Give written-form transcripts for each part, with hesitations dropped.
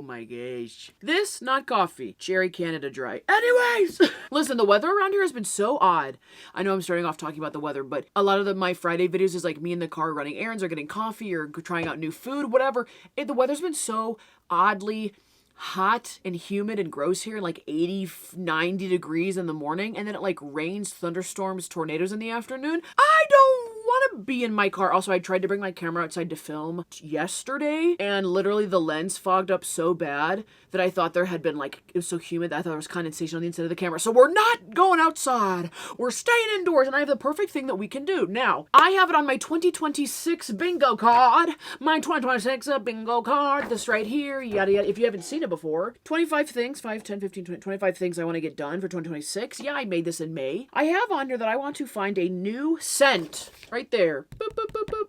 my gosh. This, not coffee. Cherry Canada Dry. Anyways! Listen, the weather around here has been so odd. I know I'm starting off talking about the weather, but a lot of my Friday videos is like me in the car running errands or getting coffee or trying out new food, whatever. The weather's been so oddly hot and humid and gross here, like 80, 90 degrees in the morning, and then it like rains, thunderstorms, tornadoes in the afternoon. I don't want to be in my car. Also, I tried to bring my camera outside to film yesterday, and literally the lens fogged up so bad that I thought there had been like, it was so humid that I thought there was condensation on the inside of the camera. So we're not going outside. We're staying indoors, and I have the perfect thing that we can do. Now, I have it on my 2026 bingo card. My 2026 bingo card. This right here, yada yada. If you haven't seen it before, 25 things, 5, 10, 15, 20, 25 things I want to get done for 2026. Yeah, I made this in May. I have on here that I want to find a new scent. Right there. Boop, boop, boop, boop.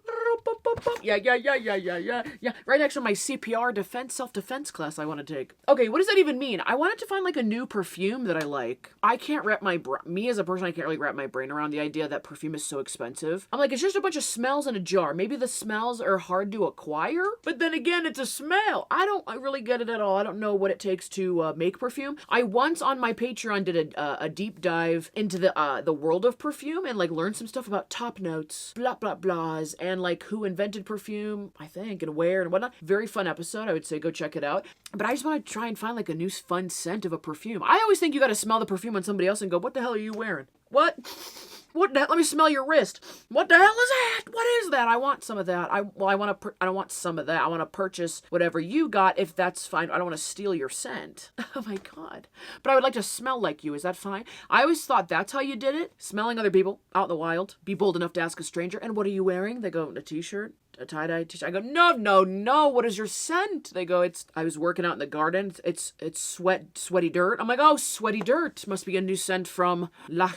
Yeah. Right next to my CPR self-defense class I want to take. Okay, what does that even mean? I wanted to find like a new perfume that I like. I can't wrap me as a person, I can't really wrap my brain around the idea that perfume is so expensive. I'm like, it's just a bunch of smells in a jar. Maybe the smells are hard to acquire, but then again, it's a smell. I don't really get it at all. I don't know what it takes to make perfume. I once on my Patreon did a deep dive into the world of perfume and like learned some stuff about top notes, blah blah blahs, and like who invented perfume, I think, and where and whatnot. Very fun episode. I would say go check it out. But I just want to try and find like a new fun scent of a perfume. I always think you got to smell the perfume on somebody else and go, what the hell are you wearing? What the hell? Let me smell your wrist. What the hell is that? What is that? I want some of that. I don't want some of that. I want to purchase whatever you got if that's fine. I don't want to steal your scent. Oh my God. But I would like to smell like you. Is that fine? I always thought that's how you did it. Smelling other people out in the wild. Be bold enough to ask a stranger, and what are you wearing? They go, a t-shirt. A tie-dye t-shirt. I go, no. What is your scent? They go, I was working out in the garden. It's sweaty dirt. I'm like, oh, sweaty dirt. Must be a new scent from La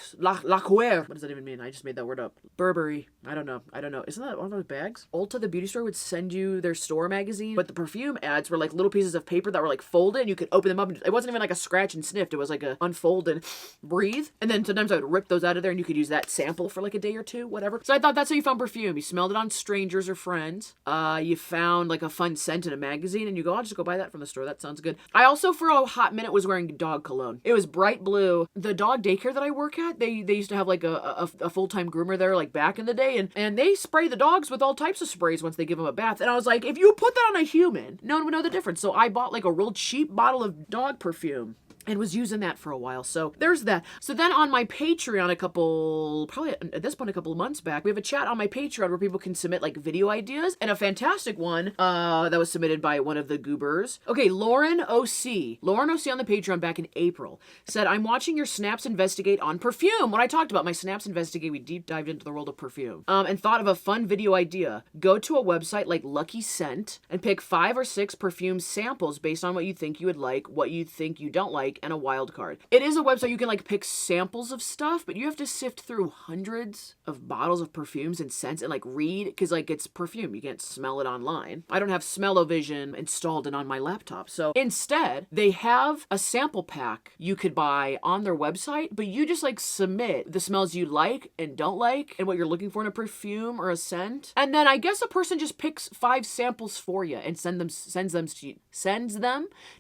Coeur. What does that even mean? I just made that word up. Burberry. I don't know. Isn't that one of those bags? Ulta, the beauty store, would send you their store magazine, but the perfume ads were like little pieces of paper that were like folded, and you could open them up. And it wasn't even like a scratch and sniffed. It was like a unfold and breathe. And then sometimes I would rip those out of there, and you could use that sample for like a day or two, whatever. So I thought that's how you found perfume. You smelled it on strangers or friends. You found like a fun scent in a magazine, and you go, I'll just go buy that from the store. That sounds good. I also for a hot minute was wearing dog cologne. It was bright blue. The dog daycare that I work at, they used to have like a full-time groomer there like back in the day, and they spray the dogs with all types of sprays once they give them a bath. And I was like, if you put that on a human, no one would know the difference. So I bought like a real cheap bottle of dog perfume and was using that for a while. So there's that. So then on my Patreon probably at this point a couple of months back, we have a chat on my Patreon where people can submit like video ideas, and a fantastic one that was submitted by one of the goobers. Okay, Lauren OC on the Patreon back in April said, I'm watching your Snaps Investigate on perfume. When I talked about my Snaps Investigate, we deep dived into the world of perfume and thought of a fun video idea. Go to a website like Lucky Scent and pick 5 or 6 perfume samples based on what you think you would like, what you think you don't like, and a wild card. It is a website you can like pick samples of stuff, but you have to sift through hundreds of bottles of perfumes and scents and like read, because like it's perfume. You can't smell it online. I don't have smell-o-vision installed and on my laptop. So instead, they have a sample pack you could buy on their website, but you just like submit the smells you like and don't like and what you're looking for in a perfume or a scent. And then I guess a person just picks 5 samples for you and sends them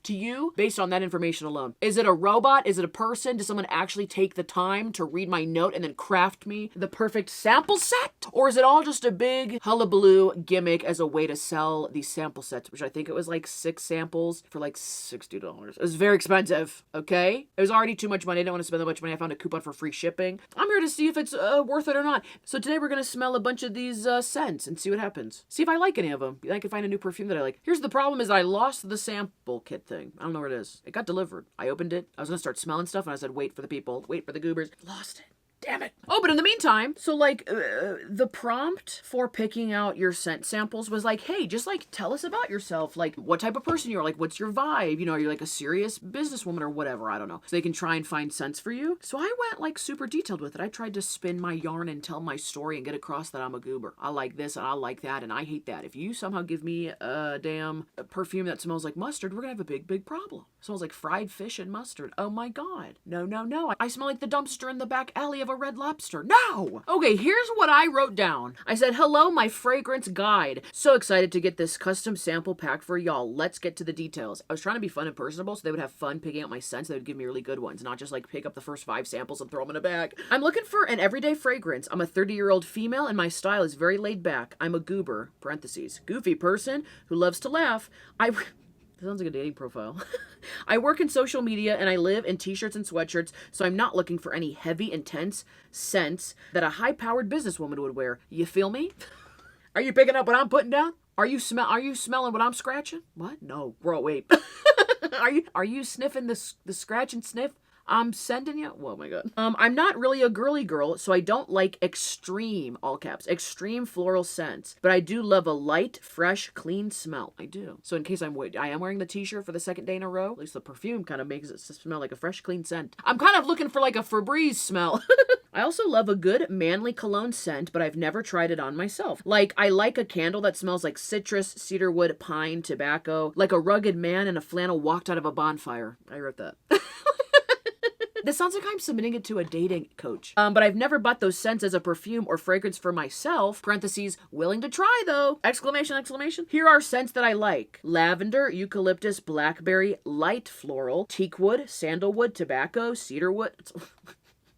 to you based on that information alone. Is it a robot? Is it a person? Does someone actually take the time to read my note and then craft me the perfect sample set? Or is it all just a big hullabaloo gimmick as a way to sell these sample sets, which I think it was like 6 samples for like $60. It was very expensive, okay? It was already too much money. I didn't want to spend that much money. I found a coupon for free shipping. I'm here to see if it's worth it or not. So today we're going to smell a bunch of these scents and see what happens. See if I like any of them. I can find a new perfume that I like. Here's the problem is I lost the sample kit thing. I don't know where it is. It got delivered. I opened it. I was going to start smelling stuff, and I said, wait for the people. Wait for the goobers. Lost it. Damn it. Oh, but in the meantime, so like the prompt for picking out your scent samples was like, hey, just like tell us about yourself. Like what type of person you're, like what's your vibe? You know, are you like a serious businesswoman or whatever? I don't know. So they can try and find scents for you. So I went like super detailed with it. I tried to spin my yarn and tell my story and get across that I'm a goober. I like this and I like that and I hate that. If you somehow give me a damn perfume that smells like mustard, we're gonna have a big problem. It smells like fried fish and mustard. Oh my God. No. I smell like the dumpster in the back alley of a Red Lobster hamster. No! Okay, here's what I wrote down. I said, hello, my fragrance guide. So excited to get this custom sample pack for y'all. Let's get to the details. I was trying to be fun and personable so they would have fun picking out my scents. They would give me really good ones, not just like pick up the first 5 samples and throw them in a bag. I'm looking for an everyday fragrance. I'm a 30-year-old female and my style is very laid back. I'm a goober, parentheses, goofy person who loves to laugh. That sounds like a dating profile. I work in social media and I live in t-shirts and sweatshirts, so I'm not looking for any heavy, intense scents that a high-powered businesswoman would wear. You feel me? Are you picking up what I'm putting down? Are you smelling what I'm scratching? What? No. Bro, wait. Are you sniffing the scratch and sniff I'm sending you? Oh my god. I'm not really a girly girl, so I don't like extreme, all caps, extreme floral scents. But I do love a light, fresh, clean smell. I do. So in case I am wearing the t-shirt for the second day in a row, at least the perfume kind of makes it smell like a fresh, clean scent. I'm kind of looking for like a Febreze smell. I also love a good manly cologne scent, but I've never tried it on myself. Like, I like a candle that smells like citrus, cedarwood, pine, tobacco, like a rugged man in a flannel walked out of a bonfire. I wrote that. This sounds like I'm submitting it to a dating coach. But I've never bought those scents as a perfume or fragrance for myself. Parentheses, willing to try though. Exclamation, exclamation. Here are scents that I like. Lavender, eucalyptus, blackberry, light floral, teakwood, sandalwood, tobacco, cedarwood.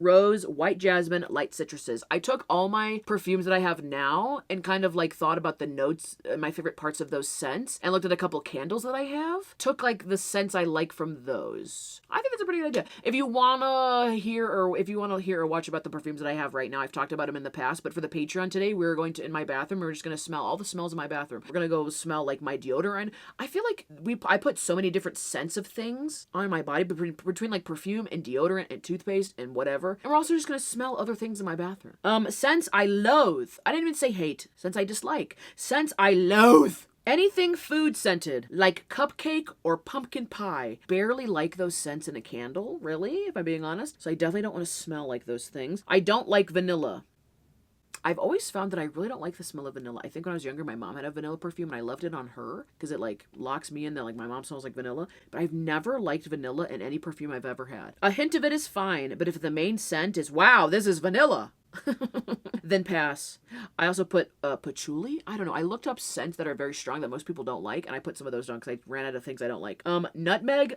Rose, white jasmine, light citruses. I took all my perfumes that I have now and kind of like thought about the notes, my favorite parts of those scents, and looked at a couple candles that I have. Took like the scents I like from those. I think it's a pretty good idea. If you wanna hear or watch about the perfumes that I have right now, I've talked about them in the past, but for the Patreon today, we're going to, in my bathroom, we're just gonna smell all the smells in my bathroom. We're gonna go smell like my deodorant. I feel like I put so many different scents of things on my body between like perfume and deodorant and toothpaste and whatever. And we're also just going to smell other things in my bathroom. Scents I loathe. I didn't even say hate. Scents I dislike. Scents I loathe. Anything food scented, like cupcake or pumpkin pie. Barely like those scents in a candle, really, if I'm being honest. So I definitely don't want to smell like those things. I don't like vanilla. I've always found that I really don't like the smell of vanilla. I think when I was younger, my mom had a vanilla perfume and I loved it on her because it like locks me in that like my mom smells like vanilla. But I've never liked vanilla in any perfume I've ever had. A hint of it is fine, but if the main scent is, wow, this is vanilla, then pass. I also put patchouli. I don't know. I looked up scents that are very strong that most people don't like, and I put some of those down because I ran out of things I don't like. Nutmeg,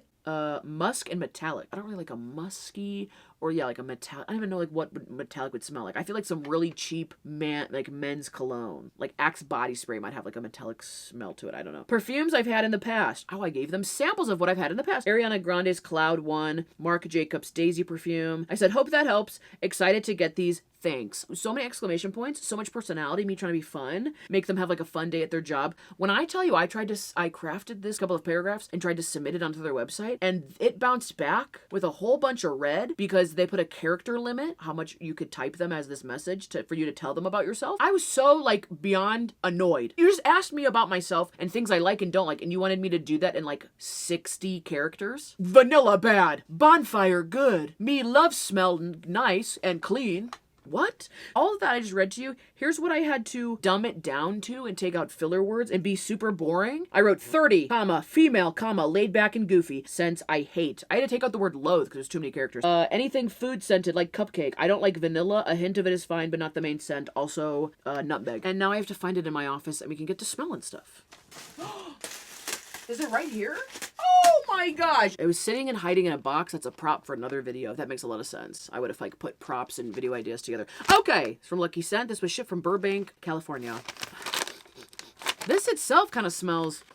musk, and metallic. I don't really like a musky or like a metallic. I don't even know like what metallic would smell like. I feel like some really cheap men's cologne, like Axe body spray, might have like a metallic smell to it. I don't know. Perfumes I've had in the past. Oh, I gave them samples of what I've had in the past. Ariana Grande's Cloud One, Marc Jacobs Daisy perfume. I said, hope that helps. Excited to get these. Thanks. So many exclamation points, so much personality, me trying to be fun, make them have like a fun day at their job. When I tell you I crafted this couple of paragraphs and tried to submit it onto their website, and it bounced back with a whole bunch of red because they put a character limit, how much you could type them as this message for you to tell them about yourself. I was so like beyond annoyed. You just asked me about myself and things I like and don't like, and you wanted me to do that in like 60 characters? Vanilla bad. Bonfire good. Me love smell nice and clean. What? All of that I just read to you. Here's what I had to dumb it down to and take out filler words and be super boring. I wrote 30, female, laid back and goofy. Scents I hate. I had to take out the word loathe because there's too many characters. Anything food scented like cupcake. I don't like vanilla. A hint of it is fine, but not the main scent. Also, nutmeg. And now I have to find it in my office and we can get to smelling stuff. Is it right here? Oh my gosh. It was sitting and hiding in a box. That's a prop for another video. That makes a lot of sense. I would have like put props and video ideas together. Okay. It's from Lucky Scent. This was shipped from Burbank, California. This itself kind of smells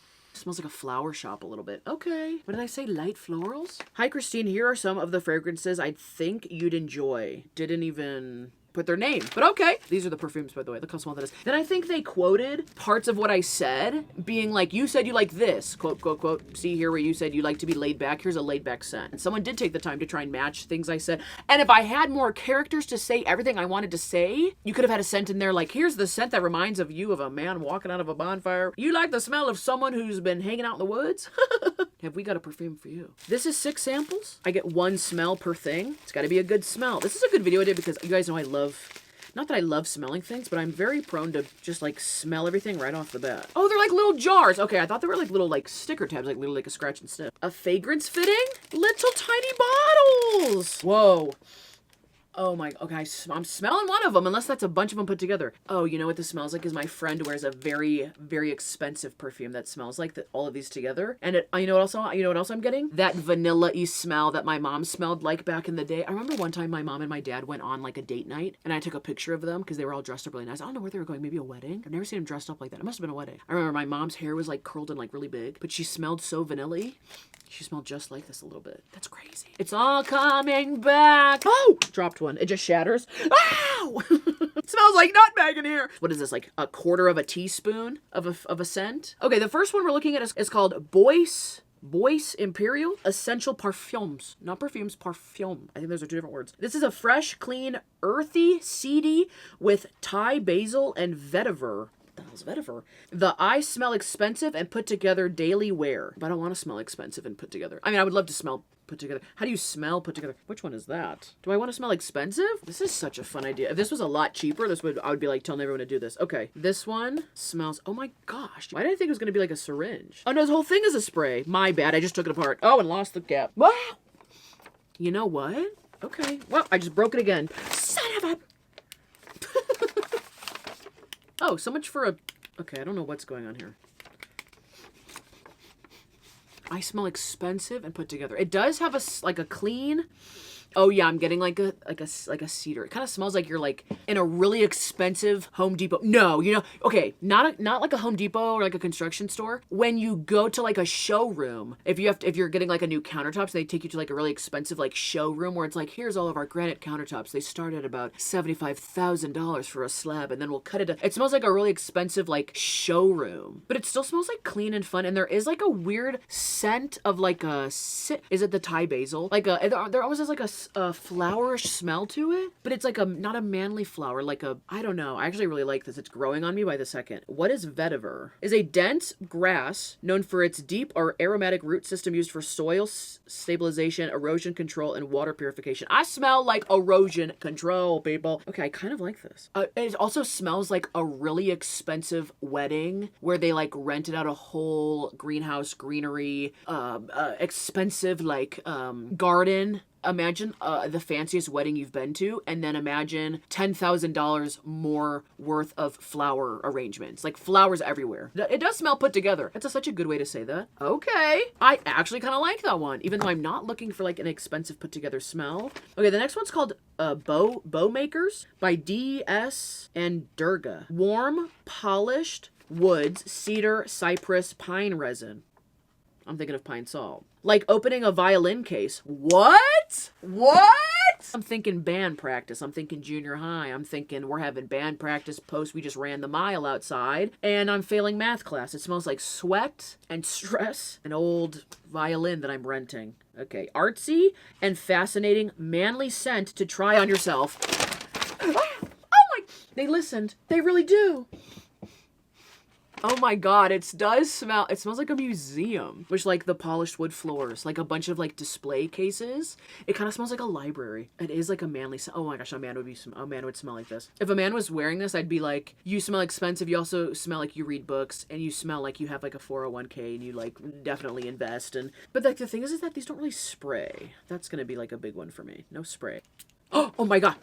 like a flower shop a little bit. Okay. What did I say? Light florals? Hi, Christine. Here are some of the fragrances I think you'd enjoy. Didn't even put their name, but okay. These are the perfumes, by the way. Look how small that is. Then I think they quoted parts of what I said, being like, you said you like this, quote, quote, quote. See here where you said you like to be laid back. Here's a laid back scent. And someone did take the time to try and match things I said. And if I had more characters to say everything I wanted to say, you could have had a scent in there like, here's the scent that reminds of you of a man walking out of a bonfire. You like the smell of someone who's been hanging out in the woods? Have we got a perfume for you? This is 6 samples. I get 1 smell per thing. It's got to be a good smell. This is a good video idea because you guys know I love, not that I love smelling things, but I'm very prone to just like smell everything right off the bat. Oh, they're like little jars. Okay, I thought they were like little like sticker tabs, like little like a scratch and sniff. A fragrance fitting? Little tiny bottles. Whoa. Oh my, okay, I'm smelling one of them, unless that's a bunch of them put together. Oh, you know what this smells like is my friend wears a very, very expensive perfume that smells like all of these together. And you know what else I'm getting? That vanilla-y smell that my mom smelled like back in the day. I remember one time my mom and my dad went on like a date night, and I took a picture of them because they were all dressed up really nice. I don't know where they were going, maybe a wedding. I've never seen them dressed up like that. It must have been a wedding. I remember my mom's hair was like curled and like really big, but she smelled so vanilla-y. She smelled just like this a little bit. That's crazy. It's all coming back. Oh, dropped one. It just shatters. Ow! It smells like nutmeg in here. What is this, like a quarter of a teaspoon of a scent? Okay, the first one we're looking at is called Bois Impérial Essential Perfumes. Not perfumes, parfum. I think those are two different words. This is a fresh, clean, earthy, seedy with Thai basil and vetiver. The hell's vetiver? The I smell expensive and put together daily wear. But I don't want to smell expensive and put together. I mean, I would love to smell put together. How do you smell put together? Which one is that? Do I want to smell expensive? This is such a fun idea. If this was a lot cheaper, I would be like telling everyone to do this. Okay, this one smells, oh my gosh. Why did I think it was going to be like a syringe? Oh no, this whole thing is a spray. My bad, I just took it apart. Oh, and lost the cap. Wow. You know what? Okay, well, I just broke it again. Son of a... Oh, so much for a... Okay, I don't know what's going on here. I smell expensive and put together. It does have a clean... Oh yeah, I'm getting like a cedar. It kind of smells like you're like in a really expensive Home Depot. No, you know, okay, not like a Home Depot or like a construction store. When you go to like a showroom, if you're getting like a new countertops, they take you to like a really expensive like showroom where it's like, here's all of our granite countertops. They start at about $75,000 for a slab, and then we'll cut it. It smells like a really expensive like showroom, but it still smells like clean and fun. And there is like a weird scent of like is it the Thai basil? Like there always is like a flowerish smell to it, but it's like not a manly flower, like I don't know. I actually really like this. It's growing on me by the second. What is vetiver? Is a dense grass known for its deep or aromatic root system used for soil stabilization, erosion control, and water purification. I smell like erosion control, people. Okay, I kind of like this. It also smells like a really expensive wedding where they like rented out a whole greenhouse, greenery, expensive like garden. Imagine the fanciest wedding you've been to, and then imagine $10,000 more worth of flower arrangements. Like flowers everywhere. It does smell put together. That's such a good way to say that. Okay. I actually kind of like that one, even though I'm not looking for like an expensive put together smell. Okay, the next one's called Bowmakers by D.S. and Durga. Warm, polished woods, cedar, cypress, pine resin. I'm thinking of pine salt. Like opening a violin case. What? I'm thinking band practice. I'm thinking junior high. I'm thinking we're having band practice post. We just ran the mile outside. And I'm failing math class. It smells like sweat and stress. An old violin that I'm renting. Okay. Artsy and fascinating manly scent to try on yourself. Oh my... They listened. They really do. Oh my god, it does smell, it smells like a museum. Which like the polished wood floors, like a bunch of like display cases. It kind of smells like a library. It is like a manly, oh my gosh, a man would smell like this. If a man was wearing this, I'd be like, you smell expensive, you also smell like you read books, and you smell like you have like a 401k and you like definitely invest. But like the thing is that these don't really spray. That's gonna be like a big one for me. No spray. Oh my god.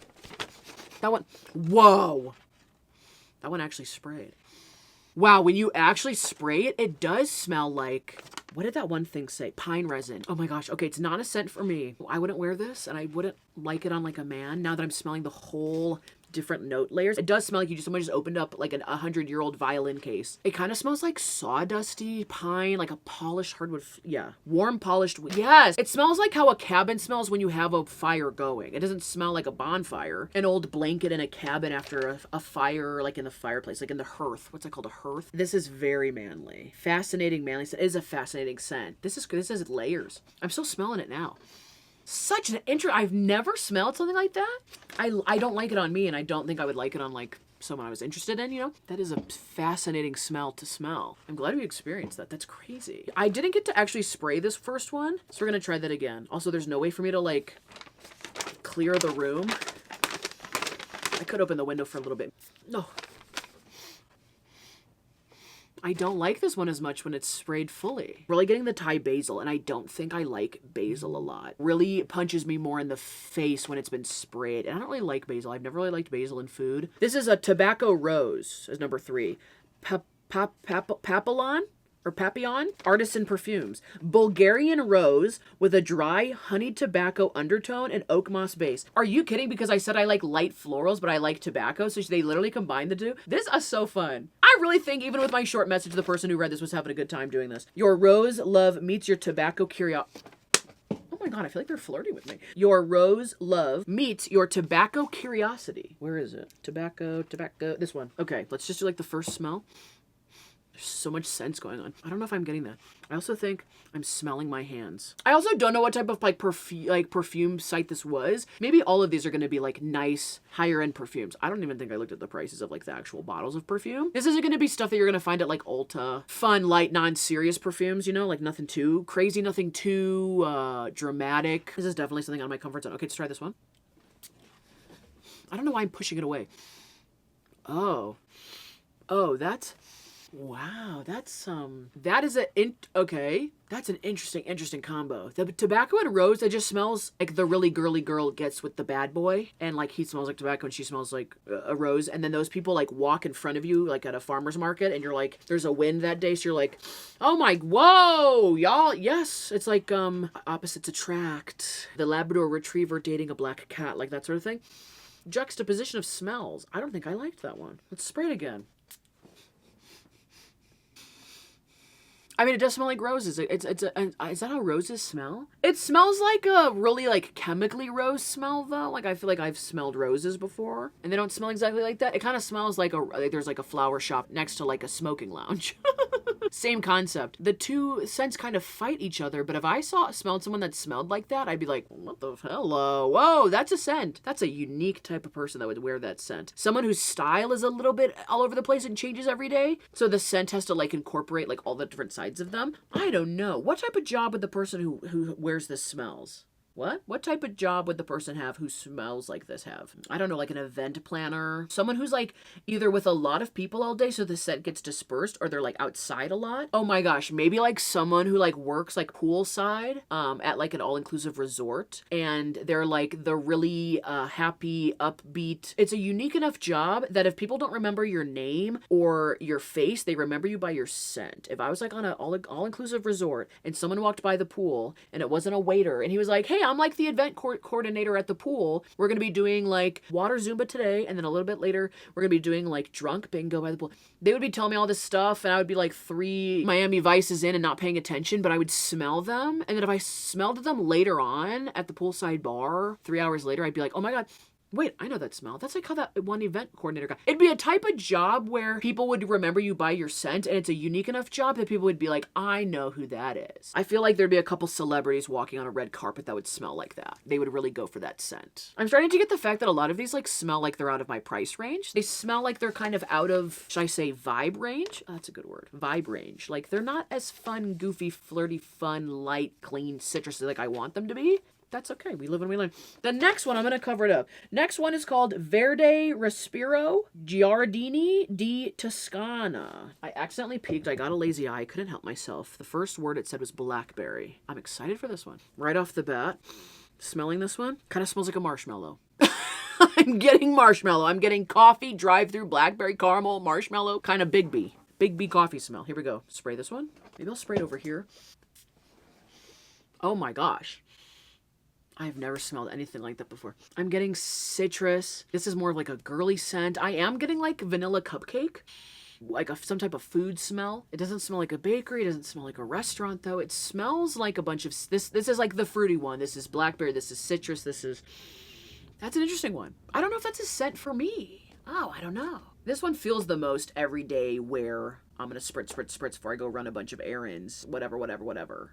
That one, whoa. That one actually sprayed. Wow, when you actually spray it, it does smell like, what did that one thing say? Pine resin. Oh my gosh. Okay, it's not a scent for me. I wouldn't wear this, and I wouldn't like it on like a man now that I'm smelling the whole different note layers. It does smell like someone just opened up like a 100-year-old violin case. It kind of smells like sawdusty pine, like a polished hardwood. Yeah. Warm polished. Yes. It smells like how a cabin smells when you have a fire going. It doesn't smell like a bonfire. An old blanket in a cabin after a fire, like in the fireplace, like in the hearth. What's that called? A hearth? This is very manly. Fascinating manly scent. It is a fascinating scent. This is layers. I'm still smelling it now. Such an I've never smelled something like that. I don't like it on me, and I don't think I would like it on like someone I was interested in, you know? That is a fascinating smell to smell. I'm glad we experienced that. That's crazy. I didn't get to actually spray this first one, so we're gonna try that again. Also, there's no way for me to like clear the room. I could open the window for a little bit. No. I don't like this one as much when it's sprayed fully. Really getting the Thai basil, and I don't think I like basil a lot. Really punches me more in the face when it's been sprayed. And I don't really like basil. I've never really liked basil in food. This is a tobacco rose as number 3. Papillon? Or Papillon, Artisan Perfumes. Bulgarian rose with a dry honeyed tobacco undertone and oak moss base. Are you kidding? Because I said I like light florals, but I like tobacco, so they literally combined the two. This is so fun. I really think even with my short message, the person who read this was having a good time doing this. Your rose love meets your tobacco curiosity. Oh my god, I feel like they're flirting with me. Your rose love meets your tobacco curiosity. Where is it? Tobacco, this one. Okay, let's just do like the first smell. So much scents going on. I don't know if I'm getting that. I also think I'm smelling my hands. I also don't know what type of perfume site this was. Maybe all of these are going to be like nice higher end perfumes. I don't even think I looked at the prices of like the actual bottles of perfume. This isn't going to be stuff that you're going to find at like Ulta. Fun, light, non-serious perfumes, you know, like nothing too crazy, nothing too dramatic. This is definitely something out of my comfort zone. Okay, let's try this one. I don't know why I'm pushing it away. Oh, that's... Wow, that's okay. That's an interesting combo. The tobacco and rose, that just smells like the really girly girl gets with the bad boy, and like he smells like tobacco and she smells like a rose, and then those people like walk in front of you like at a farmer's market, and you're like, there's a wind that day, so you're like, oh my, whoa, y'all, yes, it's like opposites attract. The Labrador Retriever dating a black cat, like that sort of thing. Juxtaposition of smells. I don't think I liked that one. Let's spray it again. I mean, it does smell like roses. Is that how roses smell? It smells like a really like chemically rose smell though. Like I feel like I've smelled roses before and they don't smell exactly like that. It kind of smells like there's like a flower shop next to like a smoking lounge. Same concept. The two scents kind of fight each other, but if I smelled someone that smelled like that, I'd be like, what the hell? Whoa, that's a scent. That's a unique type of person that would wear that scent. Someone whose style is a little bit all over the place and changes every day. So the scent has to like incorporate like all the different sides of them. I don't know. What type of job would the person who wears this smells? What type of job would the person have who smells like this have? I don't know, like an event planner. Someone who's like either with a lot of people all day so the scent gets dispersed, or they're like outside a lot. Oh my gosh, maybe like someone who like works like poolside at like an all-inclusive resort, and they're like the really happy, upbeat. It's a unique enough job that if people don't remember your name or your face, they remember you by your scent. If I was like on an all-inclusive resort and someone walked by the pool and it wasn't a waiter and he was like, hey, I'm like the event coordinator at the pool. We're going to be doing like water Zumba today. And then a little bit later, we're going to be doing like drunk bingo by the pool. They would be telling me all this stuff. And I would be like 3 Miami Vices in and not paying attention. But I would smell them. And then if I smelled them later on at the poolside bar, 3 hours later, I'd be like, oh my God, wait, I know that smell. That's like how that one event coordinator got. It'd be a type of job where people would remember you by your scent, and it's a unique enough job that people would be like, I know who that is. I feel like there'd be a couple celebrities walking on a red carpet that would smell like that. They would really go for that scent. I'm starting to get the fact that a lot of these like smell like they're out of my price range. They smell like they're kind of out of, should I say vibe range? Oh, that's a good word. Vibe range. Like they're not as fun, goofy, flirty, fun, light, clean, citrusy like I want them to be. That's okay. We live and we learn. The next one, I'm going to cover it up. Next one is called Verde, Respiro, Giardini di Toscana. I accidentally peeked. I got a lazy eye. I couldn't help myself. The first word it said was blackberry. I'm excited for this one. Right off the bat, smelling this one, kind of smells like a marshmallow. I'm getting marshmallow. I'm getting coffee, drive-through, blackberry, caramel, marshmallow, kind of Big B. Big B coffee smell. Here we go. Spray this one. Maybe I'll spray it over here. Oh my gosh. I've never smelled anything like that before. I'm getting citrus. This is more of like a girly scent. I am getting like vanilla cupcake, like some type of food smell. It doesn't smell like a bakery. It doesn't smell like a restaurant though. It smells like a bunch of, this is like the fruity one. This is blackberry. This is citrus. That's an interesting one. I don't know if that's a scent for me. Oh, I don't know. This one feels the most everyday wear. I'm going to spritz before I go run a bunch of errands. Whatever.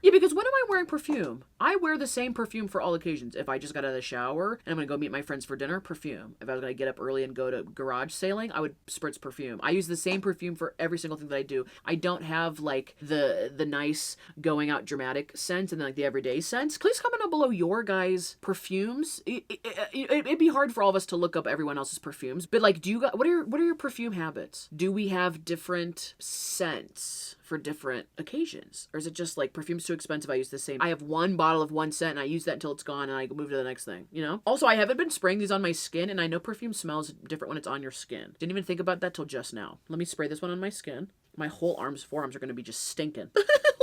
Yeah, because when am I wearing perfume? I wear the same perfume for all occasions. If I just got out of the shower and I'm going to go meet my friends for dinner, perfume. If I was going to get up early and go to garage sailing, I would spritz perfume. I use the same perfume for every single thing that I do. I don't have like the nice going out dramatic scent and then like the everyday scents. Please comment down below your guys' perfumes. It'd be hard for all of us to look up everyone else's perfumes, but like, what are your perfume habits? Do we have different scents for different occasions? Or is it just like perfume's too expensive, I use the same. I have one bottle of one scent and I use that until it's gone and I move to the next thing, you know? Also, I haven't been spraying these on my skin and I know perfume smells different when it's on your skin. Didn't even think about that till just now. Let me spray this one on my skin. My whole forearms are going to be just stinking.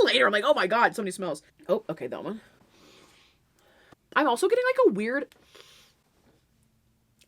Later, I'm like, oh my God, so many smells. Oh, okay, that one. I'm also getting like a weird...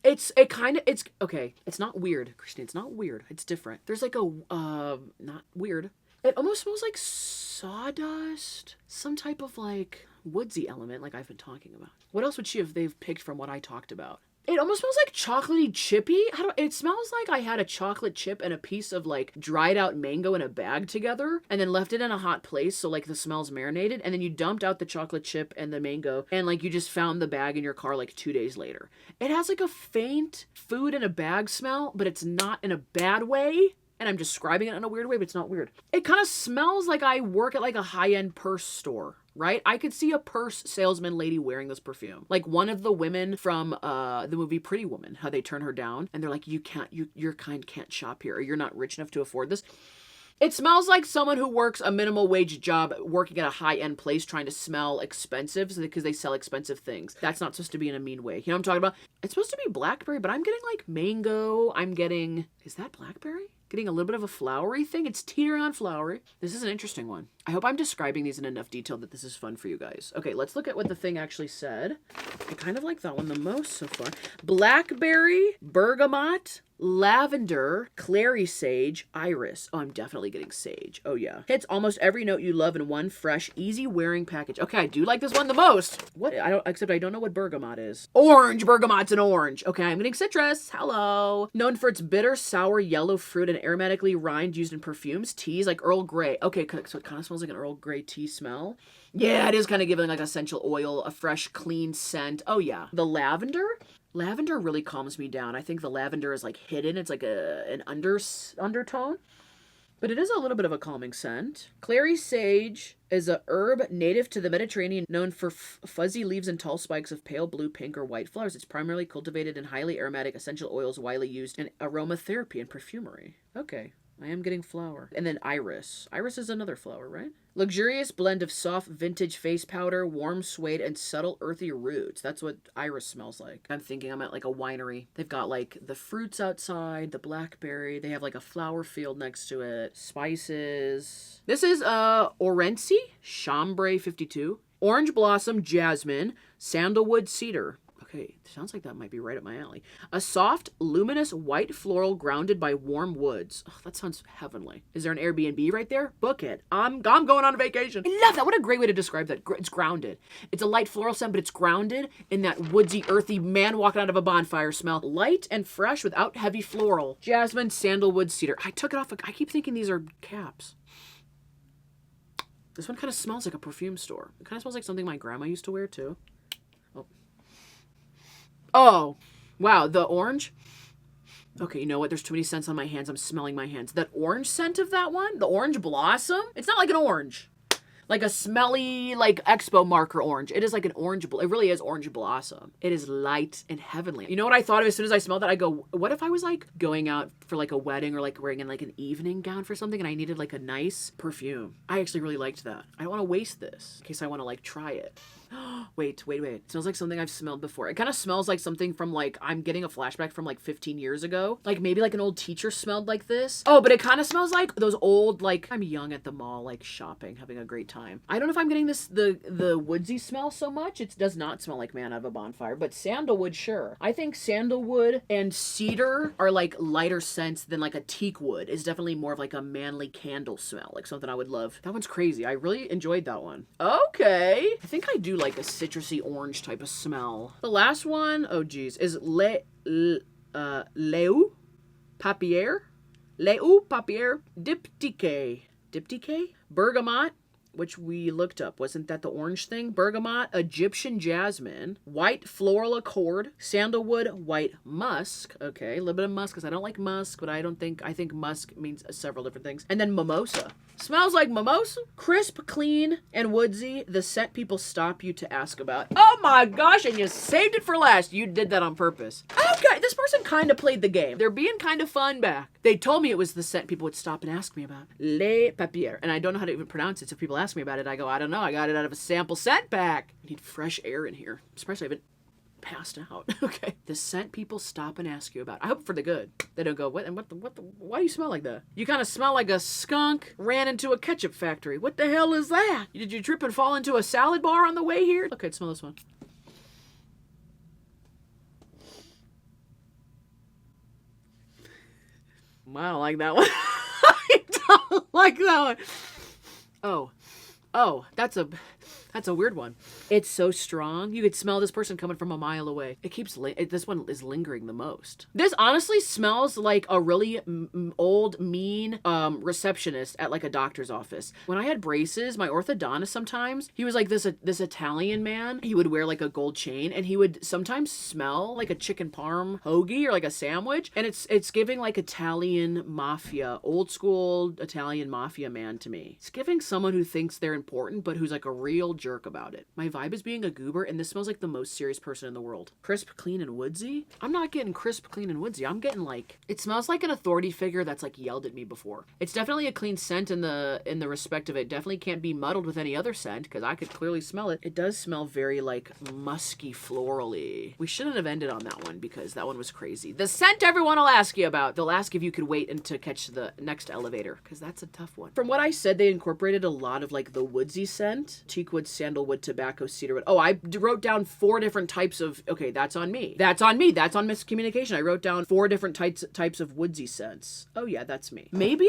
It's okay. It's not weird, Christine. It's not weird. It's different. There's like a, not weird. It almost smells like sawdust. Some type of like woodsy element like I've been talking about. What else would they've picked from what I talked about? It almost smells like chocolatey chippy. It smells like I had a chocolate chip and a piece of like dried out mango in a bag together and then left it in a hot place so like the smell's marinated and then you dumped out the chocolate chip and the mango and like you just found the bag in your car like 2 days later. It has like a faint food in a bag smell, but it's not in a bad way. And I'm describing it in a weird way, but it's not weird. It kind of smells like I work at like a high-end purse store, right? I could see a purse salesman lady wearing this perfume. Like one of the women from the movie Pretty Woman, how they turn her down and they're like, your kind can't shop here or you're not rich enough to afford this. It smells like someone who works a minimum wage job working at a high-end place trying to smell expensive because they sell expensive things. That's not supposed to be in a mean way. You know what I'm talking about? It's supposed to be blackberry, but I'm getting like mango. Is that blackberry? Getting a little bit of a flowery thing. It's teetering on flowery. This is an interesting one. I hope I'm describing these in enough detail that this is fun for you guys. Okay, let's look at what the thing actually said. I kind of like that one the most so far. Blackberry, bergamot, lavender, clary sage, iris. Oh, I'm definitely getting sage. Oh yeah. Hits almost every note you love in one fresh, easy wearing package. Okay, I do like this one the most. Except I don't know what bergamot is. Orange, bergamot's an orange. Okay, I'm getting citrus. Hello. Known for its bitter, sour, yellow fruit and aromatically rind used in perfumes, teas like Earl Grey. Okay, so it kind of smells like an Earl Grey tea smell. Yeah, it is kind of giving like essential oil, a fresh, clean scent. Oh yeah. The lavender? Lavender really calms me down. I think the lavender is like hidden. It's like an undertone. But it is a little bit of a calming scent. Clary sage is a herb native to the Mediterranean known for fuzzy leaves and tall spikes of pale blue, pink, or white flowers. It's primarily cultivated in highly aromatic essential oils widely used in aromatherapy and perfumery. Okay. I am getting flower. And then iris. Iris is another flower, right? Luxurious blend of soft vintage face powder, warm suede, and subtle earthy roots. That's what iris smells like. I'm thinking I'm at like a winery. They've got like the fruits outside, the blackberry. They have like a flower field next to it. Spices. This is Orenci, Chambre 52. Orange blossom, jasmine, sandalwood, cedar. Okay, sounds like that might be right up my alley. A soft, luminous white floral grounded by warm woods. Oh, that sounds heavenly. Is there an Airbnb right there? Book it. I'm going on a vacation. I love that. What a great way to describe that. It's grounded. It's a light floral scent, but it's grounded in that woodsy, earthy man walking out of a bonfire smell. Light and fresh without heavy floral. Jasmine, sandalwood, cedar. I took it off. I keep thinking these are caps. This one kind of smells like a perfume store. It kind of smells like something my grandma used to wear too. Oh, wow, the orange. Okay, you know what? There's too many scents on my hands. I'm smelling my hands. That orange scent of that one, the orange blossom, it's not like an orange. Like a smelly, like expo marker orange. It is like an orange, it really is orange blossom. It is light and heavenly. You know what I thought of as soon as I smelled that? I go, what if I was like going out for like a wedding or like wearing in like an evening gown for something and I needed like a nice perfume? I actually really liked that. I don't want to waste this in case I want to like try it. Wait. It smells like something I've smelled before. It kind of smells like something from like, I'm getting a flashback from like 15 years ago. Like maybe like an old teacher smelled like this. Oh, but it kind of smells like those old, like I'm young at the mall, like shopping, having a great time. I don't know if I'm getting this, the woodsy smell so much. It does not smell like man out of a bonfire, but sandalwood, sure. I think sandalwood and cedar are like lighter scents than like a teak wood. Is definitely more of like a manly candle smell, like something I would love. That one's crazy. I really enjoyed that one. Okay. I think I do like a citrusy orange type of smell. The last one, oh geez, is Leu Papier. Leu Papier Diptyque. Bergamot, which we looked up. Wasn't that the orange thing? Bergamot, Egyptian jasmine, white floral accord, sandalwood, white musk. Okay, a little bit of musk because I don't like musk, but I think musk means several different things. And then mimosa. Smells like mimosa. Crisp, clean, and woodsy. The scent people stop you to ask about. Oh my gosh, and you saved it for last. You did that on purpose. Okay, this person kind of played the game. They're being kind of fun back. They told me it was the scent people would stop and ask me about. Le Papier. And I don't know how to even pronounce it, so if people ask me about it, I go, I don't know. I got it out of a sample scent pack. I need fresh air in here. I'm surprised I haven't passed out. Okay. The scent people stop and ask you about. I hope for the good. They don't go, why do you smell like that? You kind of smell like a skunk ran into a ketchup factory. What the hell is that? Did you trip and fall into a salad bar on the way here? Okay, smell this one. I don't like that one. I don't like that one. Oh, that's a weird one. It's so strong. You could smell this person coming from a mile away. It keeps, this one is lingering the most. This honestly smells like a really old, mean receptionist at like a doctor's office. When I had braces, my orthodontist sometimes, he was like this Italian man. He would wear like a gold chain and he would sometimes smell like a chicken parm hoagie or like a sandwich. And it's giving like Italian mafia, old school Italian mafia man to me. It's giving someone who thinks they're important, but who's like a real jerk about it. My vibe is being a goober, and this smells like the most serious person in the world. Crisp, clean, and woodsy? I'm not getting crisp, clean, and woodsy. I'm getting like, it smells like an authority figure that's like yelled at me before. It's definitely a clean scent in the respect of it. Definitely can't be muddled with any other scent, because I could clearly smell it. It does smell very like musky, florally. We shouldn't have ended on that one, because that one was crazy. The scent everyone will ask you about. They'll ask if you could wait and to catch the next elevator, because that's a tough one. From what I said, they incorporated a lot of like the woodsy scent. Teakwood, sandalwood, tobacco, cedarwood. Oh, I wrote down 4 different types of, okay, that's on me. That's on me. That's on miscommunication. I wrote down 4 different types of woodsy scents. Oh yeah, that's me. Maybe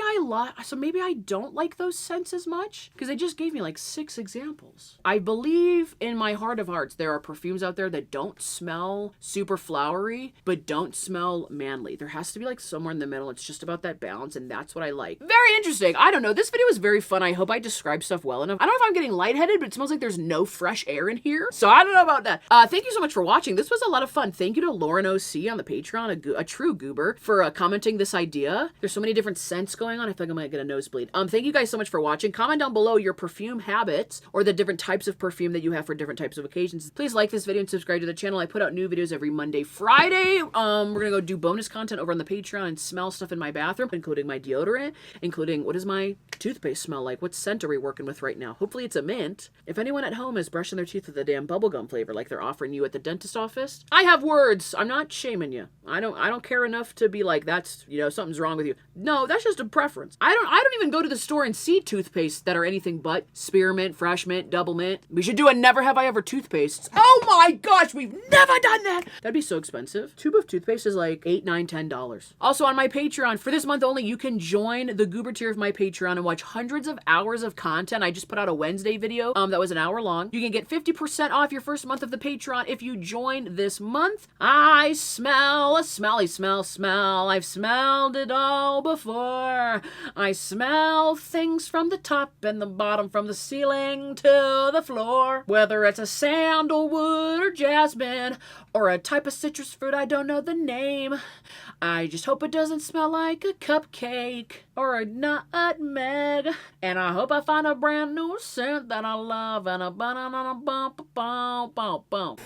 maybe I don't like those scents as much, because they just gave me like 6 examples. I believe in my heart of hearts, there are perfumes out there that don't smell super flowery, but don't smell manly. There has to be like somewhere in the middle. It's just about that balance, and that's what I like. Very interesting. I don't know. This video was very fun. I hope I described stuff well enough. I don't know if I'm getting lightheaded, but it smells like there's no fresh air in here. So I don't know about that. Thank you so much for watching. This was a lot of fun. Thank you to Lauren OC on the Patreon, a true goober, for commenting this idea. There's so many different scents going on. I feel like I might get a nosebleed. Thank you guys so much for watching. Comment down below your perfume habits or the different types of perfume that you have for different types of occasions. Please like this video and subscribe to the channel. I put out new videos every Monday, Friday. We're gonna go do bonus content over on the Patreon and smell stuff in my bathroom, including my deodorant, including what does my toothpaste smell like? What scent are we working with right now? Hopefully it's a mint. If anyone at home is brushing their teeth with a damn bubblegum flavor like they're offering you at the dentist office, I have words. I'm not shaming you. I don't care enough to be like, that's, you know, something's wrong with you. No, that's just a preference. I don't even go to the store and see toothpaste that are anything but spearmint, fresh mint, double mint. We should do a never have I ever toothpaste. Oh my gosh, we've never done that. That'd be so expensive. Tube of toothpaste is like $8, $9, $10. Also on my Patreon, for this month only, you can join the goober tier of my Patreon and watch hundreds of hours of content. I just put out a Wednesday video that was an hour long. You can get 50% off your first month of the Patreon if you join this month. I smell a smelly smell. I've smelled it all before. I smell things from the top and the bottom, from the ceiling to the floor. Whether it's a sandalwood or jasmine or a type of citrus fruit I don't know the name. I just hope it doesn't smell like a cupcake or a nutmeg. And I hope I find a brand new scent that I love and a banana bump bump bump bump.